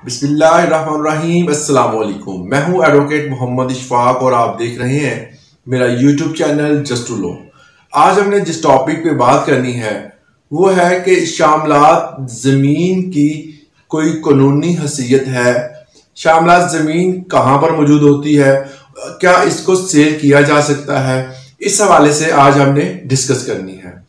बिस्मिल्लाहिर्रहमानिर्रहीम। अस्सलाम वालेकुम। मैं हूं एडवोकेट मोहम्मद इशफाक और आप देख रहे हैं मेरा YouTube channel just to law. आज हमने जिस टॉपिक पे बात करनी है वो है कि शामलात ज़मीन की कोई कानूनी हैसियत है, शामलात ज़मीन कहाँ पर मौजूद होती है, क्या इसको सेल किया जा सकता है, इस हवाले से आज हमने डिस्कस करनी है।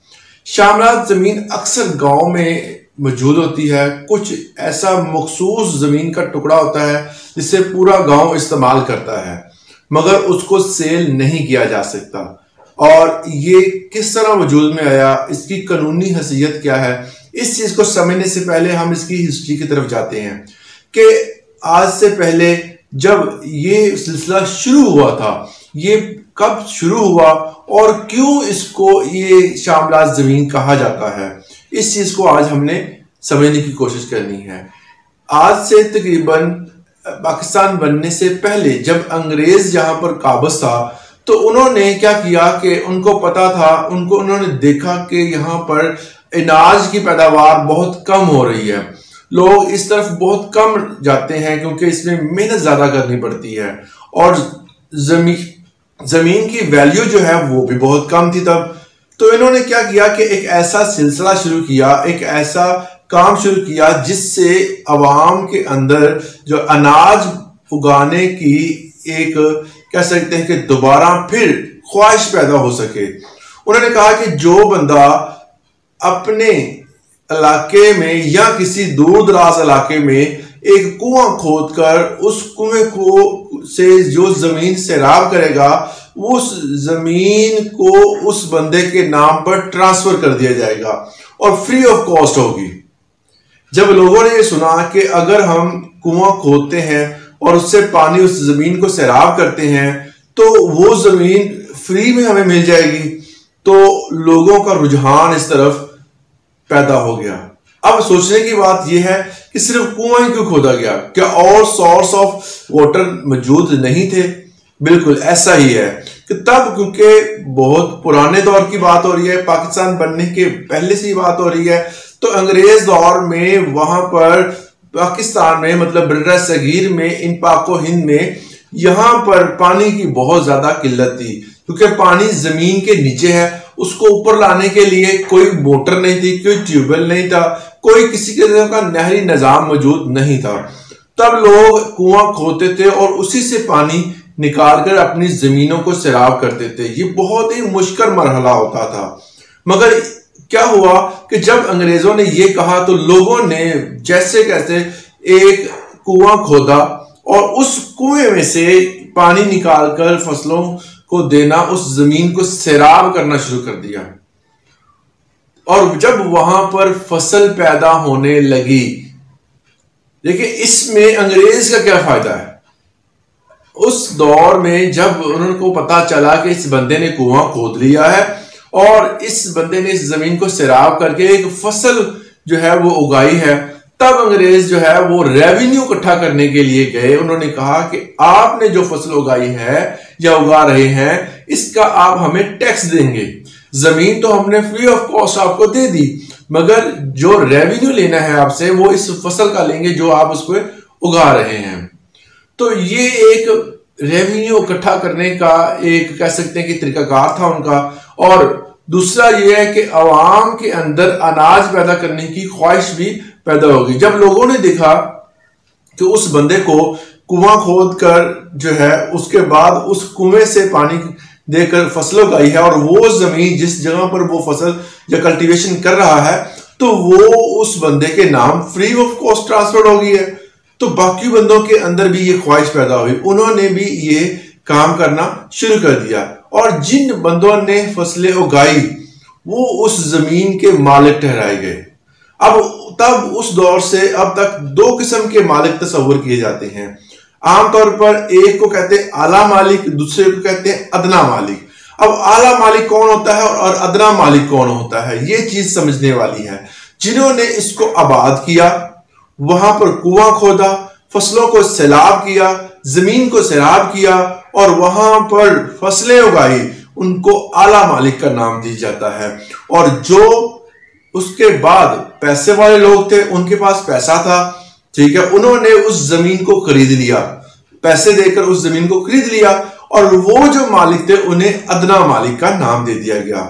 शामलात ज़मीन अक्सर गांव में मौजूद होती है। कुछ ऐसा मखसूस ज़मीन का टुकड़ा होता है जिसे पूरा गांव इस्तेमाल करता है, मगर उसको सेल नहीं किया जा सकता। और ये किस तरह वजूद में आया, इसकी कानूनी हैसियत क्या है, इस चीज़ को समझने से पहले हम इसकी हिस्ट्री की तरफ जाते हैं कि आज से पहले जब ये सिलसिला शुरू हुआ था, ये कब शुरू हुआ और क्यों इसको ये शामलात ज़मीन कहा जाता है, इस चीज को आज हमने समझने की कोशिश करनी है। आज से तकरीबन पाकिस्तान बनने से पहले जब अंग्रेज यहाँ पर काबिज था तो उन्होंने क्या किया कि उनको पता था, उन्होंने देखा कि यहाँ पर अनाज की पैदावार बहुत कम हो रही है, लोग इस तरफ बहुत कम जाते हैं क्योंकि इसमें मेहनत ज्यादा करनी पड़ती है और जमीन की वैल्यू जो है वो भी बहुत कम थी तब। तो इन्होंने क्या किया कि एक ऐसा सिलसिला शुरू किया, एक ऐसा काम शुरू किया जिससे अवाम के अंदर जो अनाज उगाने की एक कह सकते हैं कि दोबारा फिर ख्वाहिश पैदा हो सके। उन्होंने कहा कि जो बंदा अपने इलाके में या किसी दूर दराज इलाके में एक कुआं खोदकर उस कुएं को से जो जमीन सैराब करेगा, उस जमीन को उस बंदे के नाम पर ट्रांसफर कर दिया जाएगा और फ्री ऑफ कॉस्ट होगी। जब लोगों ने ये सुना कि अगर हम कुआं खोदते हैं और उससे पानी उस जमीन को सैराब करते हैं तो वो जमीन फ्री में हमें मिल जाएगी, तो लोगों का रुझान इस तरफ पैदा हो गया। अब सोचने की बात यह है कि सिर्फ कुआं ही क्यों खोदा गया, क्या और सोर्स ऑफ वाटर मौजूद नहीं थे? बिल्कुल ऐसा ही है कि तब, क्योंकि बहुत पुराने दौर की बात हो रही है, पाकिस्तान बनने के पहले से ही बात हो रही है, तो अंग्रेज दौर में वहां पर पाकिस्तान में मतलब बर्रा सगीर में इन पाको हिंद में यहां पर पानी की बहुत ज्यादा किल्लत थी क्योंकि पानी जमीन के नीचे है, उसको ऊपर लाने के लिए कोई मोटर नहीं थी, कोई ट्यूबवेल नहीं था, कोई किसी किस्म का नहरी निजाम मौजूद नहीं था। तब लोग कुआं खोदते थे और उसी से पानी निकालकर अपनी जमीनों को सैराब करते थे। ये बहुत ही मुश्किल मरहला होता था। मगर क्या हुआ कि जब अंग्रेजों ने ये कहा तो लोगों ने जैसे कैसे एक कुआं खोदा और उस कुएं में से पानी निकालकर फसलों को देना, उस जमीन को सैराब करना शुरू कर दिया। और जब वहां पर फसल पैदा होने लगी, देखिए इसमें अंग्रेज का क्या फायदा है। उस दौर में जब उनको पता चला कि इस बंदे ने कुआं खोद लिया है और इस बंदे ने इस जमीन को सैराब करके एक फसल जो है वो उगाई है, तब अंग्रेज जो है वो रेवेन्यू इकट्ठा करने के लिए गए। उन्होंने कहा कि आपने जो फसल उगाई है या उगा रहे हैं, इसका आप हमें टैक्स देंगे। जमीन तो हमने फ्री ऑफ कॉस्ट आपको दे दी, मगर जो रेवेन्यू लेना है आपसे वो इस फसल का लेंगे जो आप उसको उगा रहे हैं। तो ये एक रेवेन्यू इकट्ठा करने का एक कह सकते हैं कि तरीकाकार था उनका। और दूसरा ये है कि अवाम के अंदर अनाज पैदा करने की ख्वाहिश भी पैदा होगी। जब लोगों ने देखा कि उस बंदे को कुआं खोद कर जो है उसके बाद उस कुएं से पानी देकर फसल उगाई है और वो जमीन जिस जगह पर वो फसल या कल्टीवेशन कर रहा है तो वो उस बंदे के नाम फ्री ऑफ कॉस्ट ट्रांसफर हो गई है, तो बाकी बंदों के अंदर भी ये ख्वाहिश पैदा हुई, उन्होंने भी ये काम करना शुरू कर दिया। और जिन बंदों ने फसलें उगाई वो उस जमीन के मालिक ठहराए गए। अब तब उस दौर से अब तक दो किस्म के मालिक तस्वर किए जाते हैं। आमतौर पर एक को कहते हैं आला मालिक, दूसरे को कहते हैं अदना मालिक। अब आला मालिक कौन होता है और अदना मालिक कौन होता है, ये चीज समझने वाली है। जिन्होंने इसको आबाद किया, वहां पर कुआं खोदा, फसलों को सैलाब किया, जमीन को सैराब किया और वहां पर फसलें उगाई, उनको आला मालिक का नाम दिया जाता है। और जो उसके बाद पैसे वाले लोग थे, उनके पास पैसा था, ठीक है, उन्होंने उस जमीन को खरीद लिया, पैसे देकर उस जमीन को खरीद लिया, और वो जो मालिक थे उन्हें अदना मालिक का नाम दे दिया गया।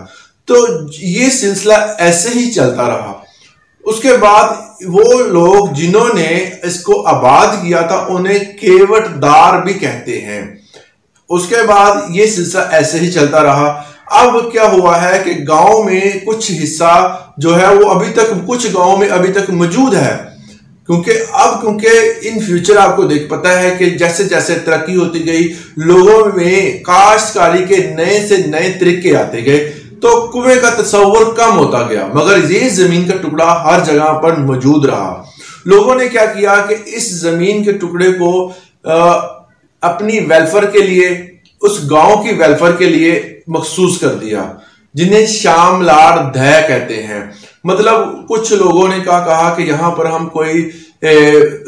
तो ये सिलसिला ऐसे ही चलता रहा। उसके बाद वो लोग जिन्होंने इसको आबाद किया था उन्हें केवटदार भी कहते हैं। उसके बाद ये सिलसिला ऐसे ही चलता रहा। अब क्या हुआ है कि गांव में कुछ हिस्सा जो है वो अभी तक कुछ गांव में अभी तक मौजूद है, क्योंकि इन फ्यूचर आपको देख पता है कि जैसे जैसे तरक्की होती गई, लोगों में काश्तकारी के नए से नए तरीके आते गए, तो कुएं का तस्वर कम होता गया, मगर ये जमीन का टुकड़ा हर जगह पर मौजूद रहा। लोगों ने क्या किया कि इस जमीन के टुकड़े को अपनी वेलफेयर के लिए, उस गांव की वेलफेयर के लिए मखसूस कर दिया, जिन्हें शामलार दह कहते हैं। मतलब कुछ लोगों ने कहा कि यहाँ पर हम कोई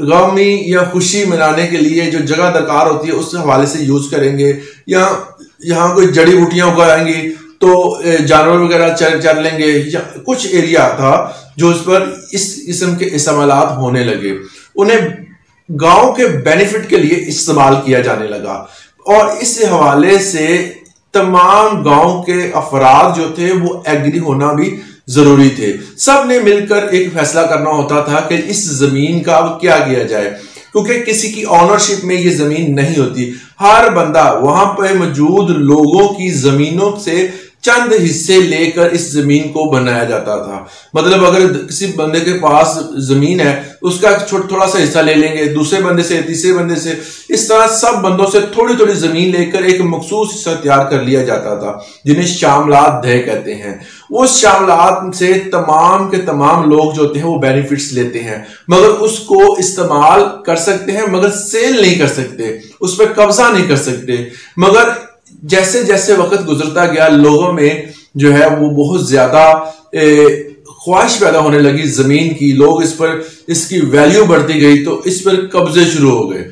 गमी या खुशी मनाने के लिए जो जगह दरकार होती है उस हवाले से यूज करेंगे, या यहाँ कोई जड़ी बूटियां उगाएंगी तो जानवर वगैरह चर लेंगे, या कुछ एरिया था जो उस पर इस किस्म के इस्तेमालात होने लगे, उन्हें गांव के बेनिफिट के लिए इस्तेमाल किया जाने लगा। और इस हवाले से तमाम गांव के अफराद जो थे वो एग्री होना भी जरूरी थे। सब ने मिलकर एक फैसला करना होता था कि इस जमीन का अब क्या किया जाए, क्योंकि किसी की ऑनरशिप में ये जमीन नहीं होती। हर बंदा वहां पर मौजूद लोगों की जमीनों से चंद हिस्से लेकर इस जमीन को बनाया जाता था। मतलब अगर किसी बंदे के पास जमीन है उसका थोड़ा सा हिस्सा ले लेंगे, दूसरे बंदे से, तीसरे बंदे से, इस तरह सब बंदों से थोड़ी थोड़ी जमीन लेकर एक मखसूस हिस्सा तैयार कर लिया जाता था, जिन्हें शामलात दह कहते हैं। वो शामलात से तमाम के तमाम लोग जो होते हैं वो बेनिफिट्स लेते हैं, मगर उसको इस्तेमाल कर सकते हैं मगर सेल नहीं कर सकते, उस पर कब्जा नहीं कर सकते। मगर जैसे जैसे वक्त गुजरता गया, लोगों में जो है वो बहुत ज्यादा ख्वाहिश पैदा होने लगी जमीन की, लोग इस पर, इसकी वैल्यू बढ़ती गई, तो इस पर कब्जे शुरू हो गए।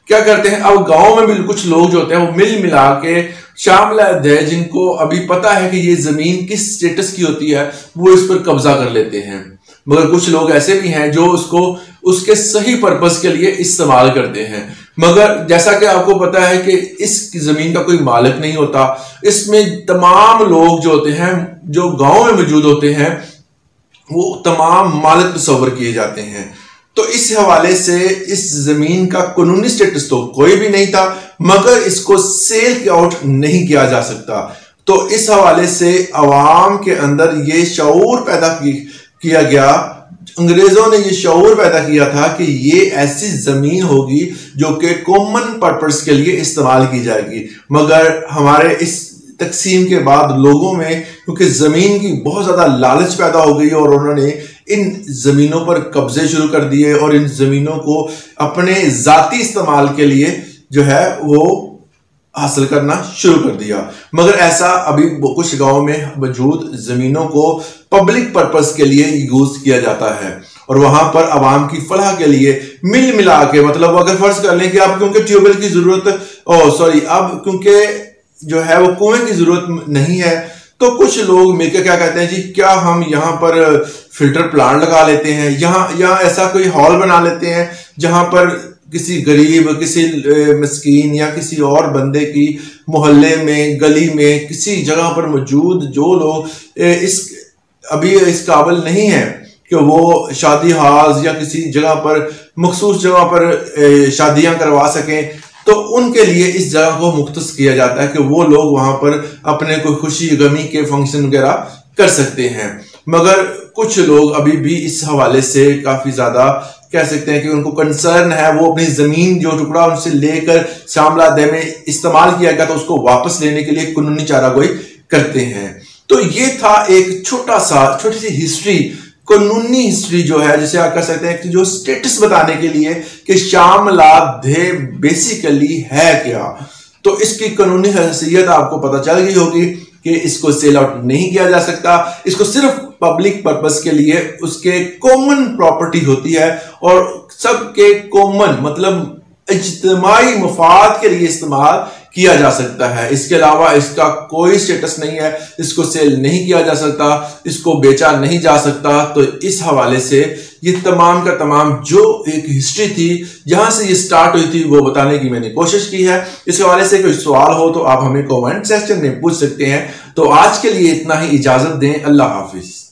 क्या करते हैं, अब गांव में भी कुछ लोग जो होते हैं वो मिल मिला के शामलात दह, जिनको अभी पता है कि ये जमीन किस स्टेटस की होती है, वो इस पर कब्जा कर लेते हैं। मगर कुछ लोग ऐसे भी हैं जो उसको उसके सही पर्पस के लिए इस्तेमाल करते हैं। मगर जैसा कि आपको पता है कि इस जमीन का कोई मालिक नहीं होता, इसमें तमाम लोग जो होते हैं, जो गांव में मौजूद होते हैं, वो तमाम मालिक तस्वर किए जाते हैं। तो इस हवाले से इस जमीन का कानूनी स्टेटस तो कोई भी नहीं था, मगर इसको सेल आउट नहीं किया जा सकता। तो इस हवाले से अवाम के अंदर ये शऊर पैदा किया गया, अंग्रेजों ने ये शऊर पैदा किया था कि ये ऐसी जमीन होगी जो कि कॉमन पर्पस के लिए इस्तेमाल की जाएगी। मगर हमारे इस तकसीम के बाद लोगों में क्योंकि जमीन की बहुत ज्यादा लालच पैदा हो गई और उन्होंने इन जमीनों पर कब्जे शुरू कर दिए और इन जमीनों को अपने जाती इस्तेमाल के लिए जो है वो हासिल करना शुरू कर दिया। मगर ऐसा अभी कुछ गांव में मौजूद जमीनों को पब्लिक पर्पस के लिए यूज किया जाता है और वहां पर आवाम की फलाह के लिए मिल मिला के, मतलब अगर फर्ज कर लें कि अब क्योंकि ट्यूबवेल की जरूरत अब क्योंकि जो है वो कुएं की जरूरत नहीं है, तो कुछ लोग मिलकर क्या कहते हैं जी, क्या हम यहाँ पर फिल्टर प्लांट लगा लेते हैं, यहाँ ऐसा कोई हॉल बना लेते हैं जहां पर किसी गरीब, किसी मिस्कीन या किसी और बंदे की मोहल्ले में, गली में, किसी जगह पर मौजूद जो लोग अभी इस काबिल नहीं है कि वो शादी हाज या किसी जगह पर, मखसूस जगह पर शादियां करवा सकें, तो उनके लिए इस जगह को मुख्तस किया जाता है कि वो लोग वहां पर अपने कोई खुशी गमी के फंक्शन वगैरह कर सकते हैं। मगर कुछ लोग अभी भी इस हवाले से काफी ज्यादा कह सकते हैं कि उनको कंसर्न है, वो अपनी जमीन जो टुकड़ा उनसे लेकर शामलात दह में इस्तेमाल किया गया था उसको वापस लेने के लिए कानूनी चारागोई करते हैं। तो ये था एक छोटी सी हिस्ट्री, कानूनी हिस्ट्री जो है, जिसे आप कह सकते हैं कि जो स्टेटस बताने के लिए कि शामलात दह बेसिकली है क्या। तो इसकी कानूनी हैसियत आपको पता चल गई होगी कि इसको सेल आउट नहीं किया जा सकता, इसको सिर्फ पब्लिक पर्पस के लिए उसके कॉमन प्रॉपर्टी होती है और सबके कॉमन मतलब इज्तिमाई मफाद के लिए इस्तेमाल किया जा सकता है। इसके अलावा इसका कोई स्टेटस नहीं है, इसको सेल नहीं किया जा सकता, इसको बेचा नहीं जा सकता। तो इस हवाले से ये तमाम का तमाम जो एक हिस्ट्री थी, जहां से ये स्टार्ट हुई थी, वो बताने की मैंने कोशिश की है। इस हवाले से कोई सवाल हो तो आप हमें कमेंट सेक्शन में पूछ सकते हैं। तो आज के लिए इतना ही, इजाजत दें। अल्लाह हाफिज।